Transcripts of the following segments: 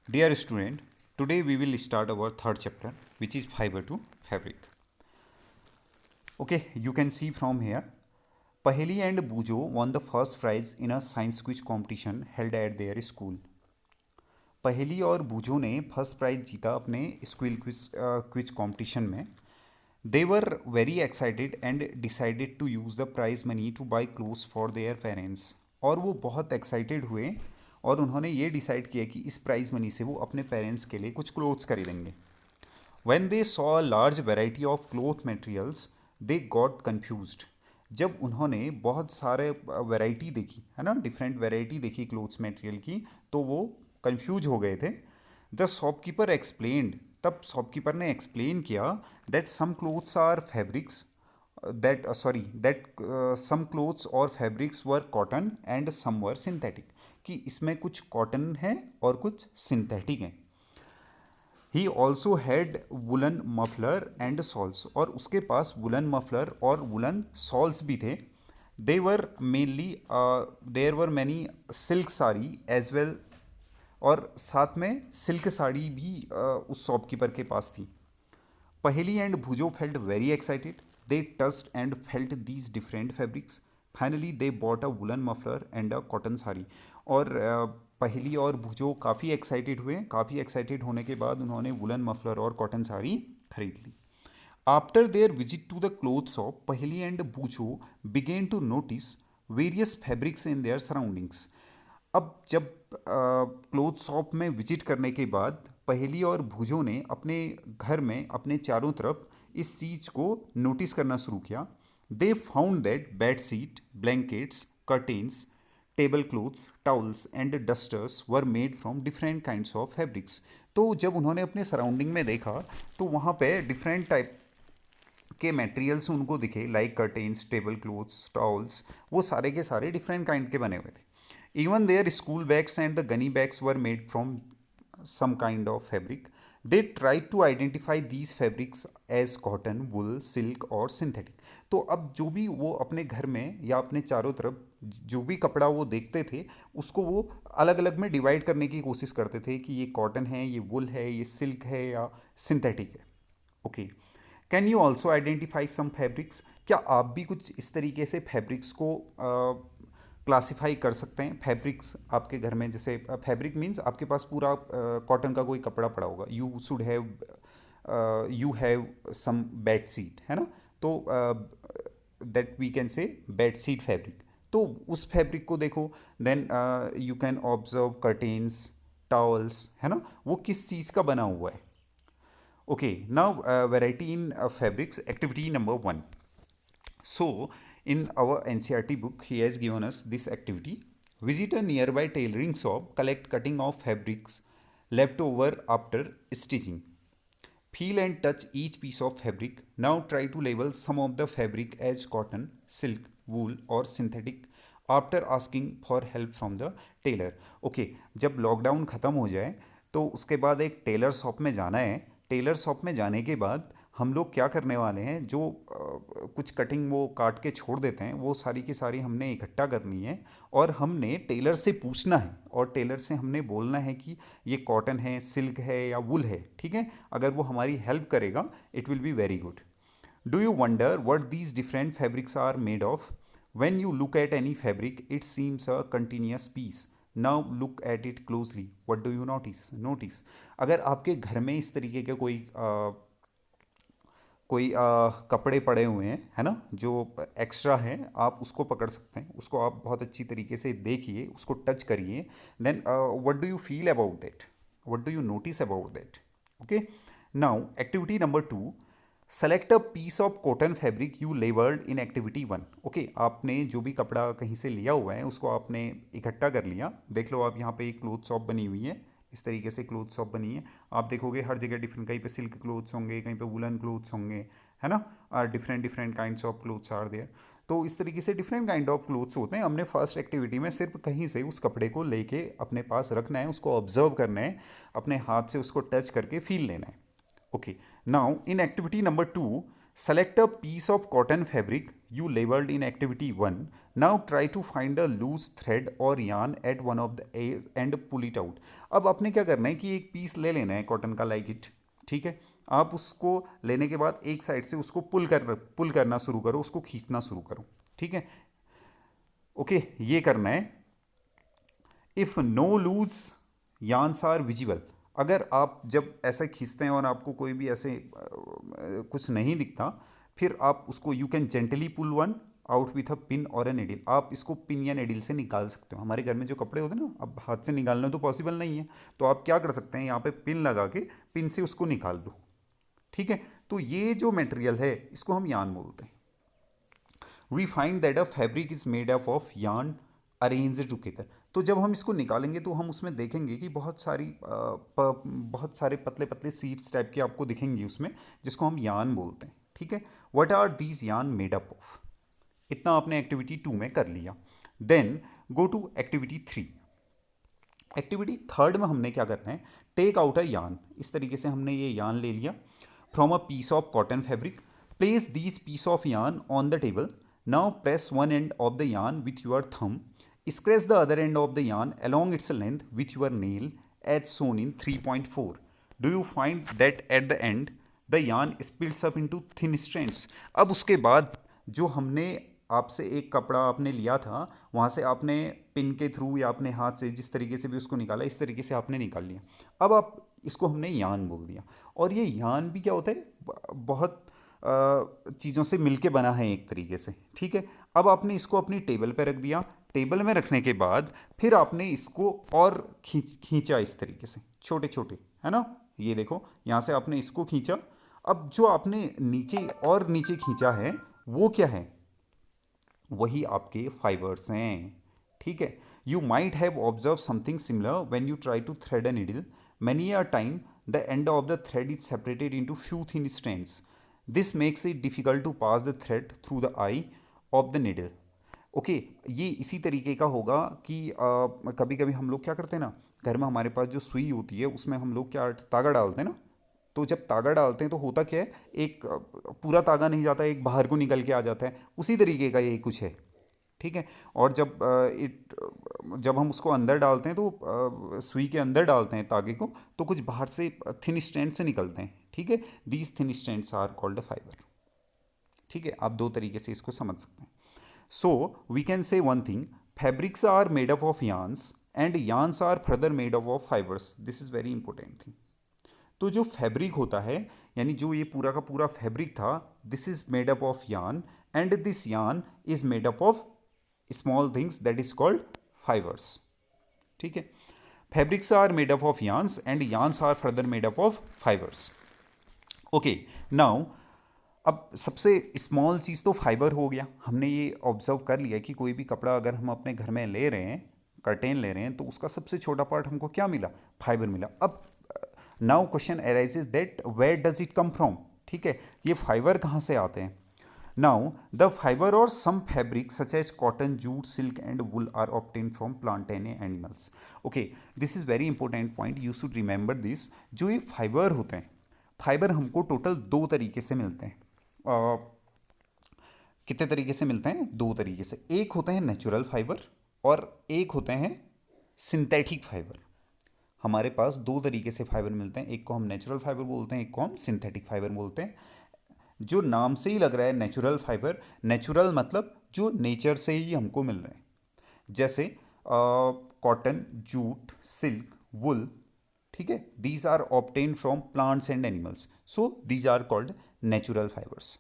Dear student, today we will start our third chapter, which is fiber to fabric. Okay, you can see from here. Paheli and Bujo won the first prize in a science quiz competition held at their school. पहेली और बूझो ने first prize जीता अपने school quiz competition में. They were very excited and decided to use the prize money to buy clothes for their parents. और वो बहुत एक्साइटेड हुए और उन्होंने ये डिसाइड किया कि इस प्राइज मनी से वो अपने पेरेंट्स के लिए कुछ क्लोथ्स खरीदेंगे. When they saw a large variety of cloth materials they got confused. जब उन्होंने बहुत सारे वैरायटी देखी है ना, डिफरेंट वैरायटी देखी क्लोथ्स मटेरियल की, तो वो कंफ्यूज हो गए थे. The shopkeeper explained. तब शॉपकीपर ने एक्सप्लेन किया that some clothes are fabrics that some clothes और fabrics were cotton and some were synthetic. कि इसमें कुछ कॉटन है और कुछ सिंथेटिक है. He also had woollen muffler and shawls. और उसके पास वुलन मफलर और वुलन सॉल्स भी थे. They were mainly there were many silk sari as well. और साथ में सिल्क साड़ी भी उस शॉपकीपर के पास थी. Paheli and Bhujo felt very excited. They touched and felt these different fabrics. Finally they bought a woollen muffler and a cotton sari. और पहेली और भुजो काफ़ी एक्साइटेड हुए. काफ़ी एक्साइटेड होने के बाद उन्होंने वुलन मफलर और कॉटन साड़ी खरीद ली. After their visit to the cloth shop, Paheli and Bucho began to notice various fabrics in their surroundings. अब जब क्लोथ शॉप में विजिट करने के बाद पहेली और भुजो ने अपने घर में अपने चारों तरफ इस चीज़ को नोटिस करना शुरू किया. They found that bed sheet, blankets, curtains, table cloths, towels and dusters were made from different kinds of fabrics. तो जब उन्होंने अपने सराउंडिंग में देखा तो वहाँ पे डिफरेंट टाइप के मटेरियल्स उनको दिखे, like curtains, table clothes, towels. वो सारे के सारे डिफरेंट काइंड के बने हुए थे. Even their school bags and the gunny bags were made from some kind of fabric. They tried to identify these fabrics as cotton, wool, silk और synthetic. तो अब जो भी वो अपने घर में या अपने चारों तरफ जो भी कपड़ा वो देखते थे उसको वो अलग अलग में डिवाइड करने की कोशिश करते थे कि ये कॉटन है, ये वुल है, ये सिल्क है या सिंथेटिक है. Okay. Can you also identify some fabrics. क्या आप भी कुछ इस तरीके से फैब्रिक्स को क्लासिफाई कर सकते हैं. फैब्रिक्स आपके घर में, जैसे फैब्रिक मीन्स आपके पास पूरा कॉटन का कोई कपड़ा पड़ा होगा. You have some bed sheet है ना. तो that we can say bed sheet fabric. तो उस फैब्रिक को देखो. Then you can observe curtains, towels है ना, वो किस चीज़ का बना हुआ है. Okay. Now variety in fabrics, activity number 1. So, in our NCRT book, he has given us this activity. Visit a nearby tailoring shop, collect cutting of fabrics left over after stitching. Feel and touch each piece of fabric. Now try to label some of the fabric as cotton, silk, wool or synthetic after asking for help from the tailor. Okay, जब lockdown ख़त्म हो जाए तो उसके बाद एक Taylor shop में जाना है. टेलर शॉप में जाने के बाद हम लोग क्या करने वाले हैं, जो कुछ कटिंग वो काट के छोड़ देते हैं वो सारी की सारी हमने इकट्ठा करनी है. और हमने टेलर से पूछना है और टेलर से हमने बोलना है कि ये कॉटन है, सिल्क है या वुल है. ठीक है. अगर वो हमारी हेल्प करेगा it will be very good. Do you wonder what these different fabrics are made of. When you look at any fabric it seems a continuous piece. Now look at it closely. What do you notice. अगर आपके घर में इस तरीके के कोई कपड़े पड़े हुए हैं है ना, जो एक्स्ट्रा हैं, आप उसको पकड़ सकते हैं. उसको आप बहुत अच्छी तरीके से देखिए, उसको टच करिए. Then what do you feel about that, what do you notice about that. Okay. Now activity number 2. Select a piece of cotton fabric you labelled in activity 1. Okay. आपने जो भी कपड़ा कहीं से लिया हुआ है उसको आपने इकट्ठा कर लिया. देख लो आप, यहाँ पे एक क्लोथ शॉप बनी हुई है. इस तरीके से क्लोथ शॉप बनी है. आप देखोगे हर जगह डिफरेंट, कहीं पे सिल्क क्लोथ्स होंगे, कहीं पे वुलन क्लोथ्स होंगे है ना. Different different kinds of clothes are there. तो इस तरीके से डिफरेंट काइंड ऑफ क्लोथ्स होते हैं. हमने फर्स्ट एक्टिविटी में सिर्फ कहीं से उस कपड़े को लेके अपने पास रखना है, उसको ऑब्जर्व करना है, अपने हाथ से उसको टच करके फील लेना है. Okay. Now in activity number 2 Select a piece of cotton fabric you labeled in activity 1. Now try to find a loose thread or yarn at one of the end, pull it out. अब आपने क्या करना है कि एक piece ले लेना है कॉटन का, लाइक इट, ठीक है। आप उसको लेने के बाद एक साइड से उसको पुल करना शुरू करो, उसको खींचना शुरू करो, ठीक है। ओके, ये करना है। If no loose yarns are visible, अगर आप जब ऐसा खींचते हैं और आपको कोई भी ऐसे कुछ नहीं दिखता, फिर आप उसको you can gently pull one out with a pin और ए नेडिल। आप इसको पिन या नेडिल से निकाल सकते हो। हमारे घर में जो कपड़े होते हैं ना, अब हाथ से निकालना तो पॉसिबल नहीं है, तो आप क्या कर सकते हैं, यहाँ पे पिन लगा के पिन से उसको निकाल लो, ठीक है। तो ये जो मटेरियल है इसको हम यार्न बोलते हैं। We find that a fabric is made up of yarn arrange together. तो जब हम इसको निकालेंगे तो हम उसमें देखेंगे कि बहुत सारे पतले पतले सीड्स टाइप के आपको दिखेंगे उसमें, जिसको हम यार्न बोलते हैं, ठीक है। What are these yarn made up of. इतना आपने एक्टिविटी 2 में कर लिया। Then go to activity 3। Activity 3 में हमने क्या करना है, टेक आउट अ यार्न। इस तरीके से हमने ये यार्न ले लिया from a piece of cotton fabric. Place these piece of yarn on the table. Now press one end of the yarn with your thumb. Scratch the other end of the yarn along its length with your nail as shown in 3.4. Do you find that at the end the yarn splits up into thin strands? अब उसके बाद जो हमने आपसे एक कपड़ा आपने लिया था, वहाँ से आपने पिन के थ्रू या अपने हाथ से जिस तरीके से भी उसको निकाला, इस तरीके से आपने निकाल लिया। अब आप इसको हमने यार्न बोल दिया। और ये यार्न भी क्या होता है, बहुत चीज़ों से मिलके बना है एक तरीके से, ठीक है। अब आपने इसको अपनी टेबल पे रख दिया। टेबल में रखने के बाद फिर आपने इसको और खींचा इस तरीके से, छोटे छोटे, है ना। ये देखो, यहाँ से आपने इसको खींचा। अब जो आपने नीचे और नीचे खींचा है वो क्या है, वही आपके फाइबर्स हैं, ठीक है। You might have observe something similar when you try to thread a needle. Many a time the end of the thread is separated into few thin strands. This makes it difficult to pass the thread through the eye of the needle. Okay, ये इसी तरीके का होगा कि कभी कभी हम लोग क्या करते हैं ना, घर में हमारे पास जो सुई होती है उसमें हम लोग क्या तागा डालते हैं ना। तो जब तागा डालते हैं तो होता क्या है, एक पूरा तागा नहीं जाता, एक बाहर को निकल के आ जाता है। उसी तरीके का ये कुछ है, ठीक है। और जब हम उसको अंदर डालते हैं तो सुई के अंदर डालते हैं तागे को, तो कुछ बाहर से थिन स्ट्रैंड से निकलते हैं, ठीक है। These thin strands are called fibre, ठीक है। आप दो तरीके से इसको समझ सकते हैं। So we can say one thing, fabrics are made up of yarns and yarns are further made up of fibers. This is very important thing. तो जो फैब्रिक होता है, यानी जो ये पूरा का पूरा फैब्रिक था, this is made up of yarn and this yarn is made up of small things that is called fibres, ठीक है। Fabrics are made up of yarns and yarns are further made up of fibres. Okay, now अब सबसे small चीज़ तो fibre हो गया। हमने ये observe कर लिया कि कोई भी कपड़ा अगर हम अपने घर में ले रहे हैं, कर्टेन ले रहे हैं, तो उसका सबसे छोटा पार्ट हमको क्या मिला, फाइबर मिला। अब now question arises that where does it come from, ठीक है। ये फाइबर कहाँ से आते हैं। नाउ द फाइबर और some fabric such as cotton, jute, silk and wool are obtain from plant and animals. Okay, this is very important point, you should remember this. जो ये फाइबर होते हैं, फाइबर हमको टोटल दो तरीके से मिलते हैं। कितने तरीके से मिलते हैं, दो तरीके से। एक होते हैं नेचुरल फाइबर और एक होते हैं सिंथेटिक फाइबर। हमारे पास दो तरीके से फाइबर मिलते हैं, एक को हम नेचुरल फाइबर बोलते हैं, एक को हम सिंथेटिक फाइबर बोलते हैं। जो नाम से ही लग रहा है नेचुरल फाइबर, नेचुरल मतलब जो नेचर से ही हमको मिल रहे हैं, जैसे कॉटन, जूट, सिल्क, वुल, ठीक है। These are obtain from plants and animals, so these are called natural fibres.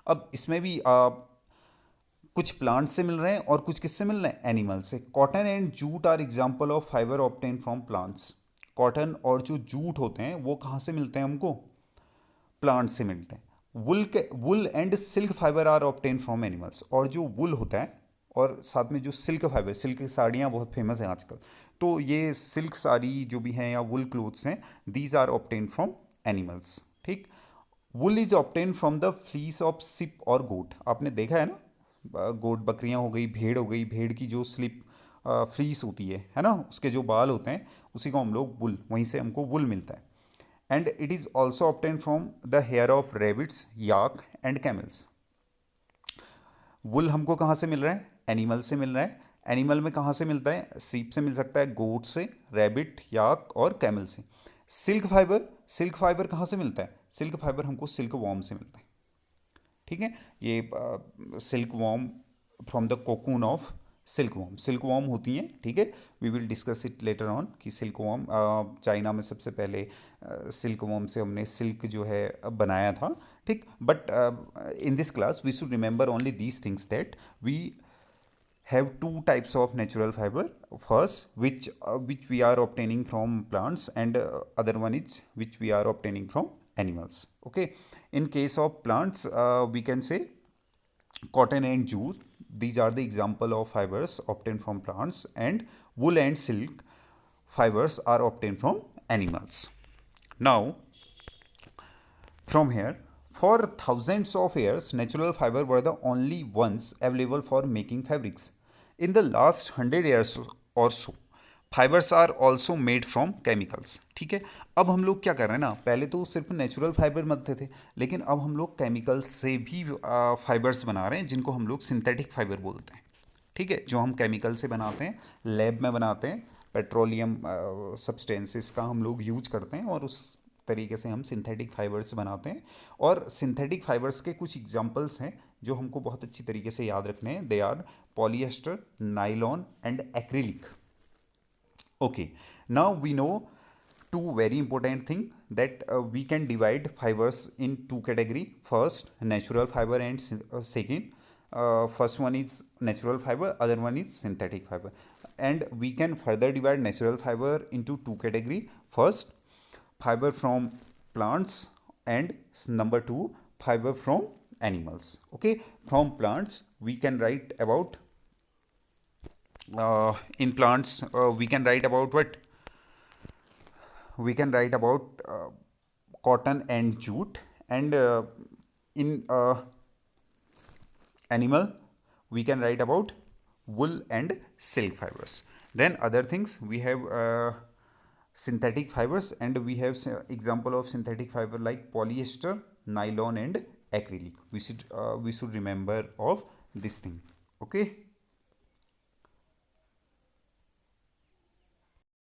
अब इसमें भी कुछ प्लांट से मिल रहे हैं और कुछ किससे मिल रहे हैं, एनिमल से। Cotton and jute are example of fibre obtain from plants. Cotton और जो जूट होते हैं वो कहाँ से मिलते हैं हमको, प्लांट से मिलते हैं। Wool and silk fibre are obtain from animals. और जो वुल होता है और साथ में जो सिल्क फाइबर, सिल्क की साड़ियाँ बहुत फेमस हैं आजकल, तो ये सिल्क साड़ी जो भी हैं या वुल क्लोथ्स हैं, these are obtain from animals, ठीक। Wool is obtain from the fleece of sheep और गोट। आपने देखा है ना, गोट, बकरियां हो गई, भेड़ हो गई, भेड़ की जो स्लिप फ्लीस होती है ना, उसके जो बाल होते हैं, उसी को हम लोग वुल, वहीं से हमको वुल मिलता है। and it is also obtained from the hair of rabbits, yak and camels. वुल हमको कहाँ से मिल रहा है? एनिमल से मिल रहा है. एनिमल में कहाँ से मिलता है? सीप से मिल सकता है, गोट से, रैबिट, याक और कैमल से. सिल्क फाइबर कहाँ से मिलता है? सिल्क फाइबर हमको सिल्क वॉर्म से मिलता है. ठीक है, ये silk worm from the cocoon of silk worm होती हैं. ठीक है, we will discuss it later on कि सिल्क वॉर्म चाइना में सबसे पहले सिल्क वॉर्म से हमने सिल्क जो है बनाया था. ठीक, but in this class we should remember only these things that we have two types of natural fiber. First, which we are obtaining from plants, and other one is which we are obtaining from animals. Okay, in case of plants, we can say cotton and jute. These are the example of fibers obtained from plants, and wool and silk fibers are obtained from animals. Now, from here, for thousands of years, natural fiber were the only ones available for making fabrics. In the last 100 years or so, fibres are also made from chemicals. ठीक है, अब हम लोग क्या कर रहे हैं ना, पहले तो सिर्फ नेचुरल फाइबर बनते थे, लेकिन अब हम लोग केमिकल्स से भी फाइबर्स बना रहे हैं जिनको हम लोग सिंथेटिक फाइबर बोलते हैं. ठीक है, जो हम केमिकल से बनाते हैं, लैब में बनाते हैं, पेट्रोलियम सब्सटेंसेस का हम लोग यूज करते हैं और उस तरीके से हम सिंथेटिक फाइबर्स बनाते हैं. और सिंथेटिक फाइबर्स के कुछ एग्जांपल्स हैं जो हमको बहुत अच्छी तरीके से याद रखने हैं. They are polyester, nylon and acrylic. Okay, now we know two very important thing that we can divide fibers in two category. First, natural fiber, and second, first one is natural fiber, other one is synthetic fiber. And we can further divide natural fiber into two category. First, fiber from plants, and number two, fiber from animals. Okay, from plants we can write about in plants we can write about what? We can write about cotton and jute, and in animal we can write about wool and silk fibers. Then other things we have synthetic fibers, and we have example of synthetic fiber like polyester, nylon and acrylic. We should remember of this thing. Okay.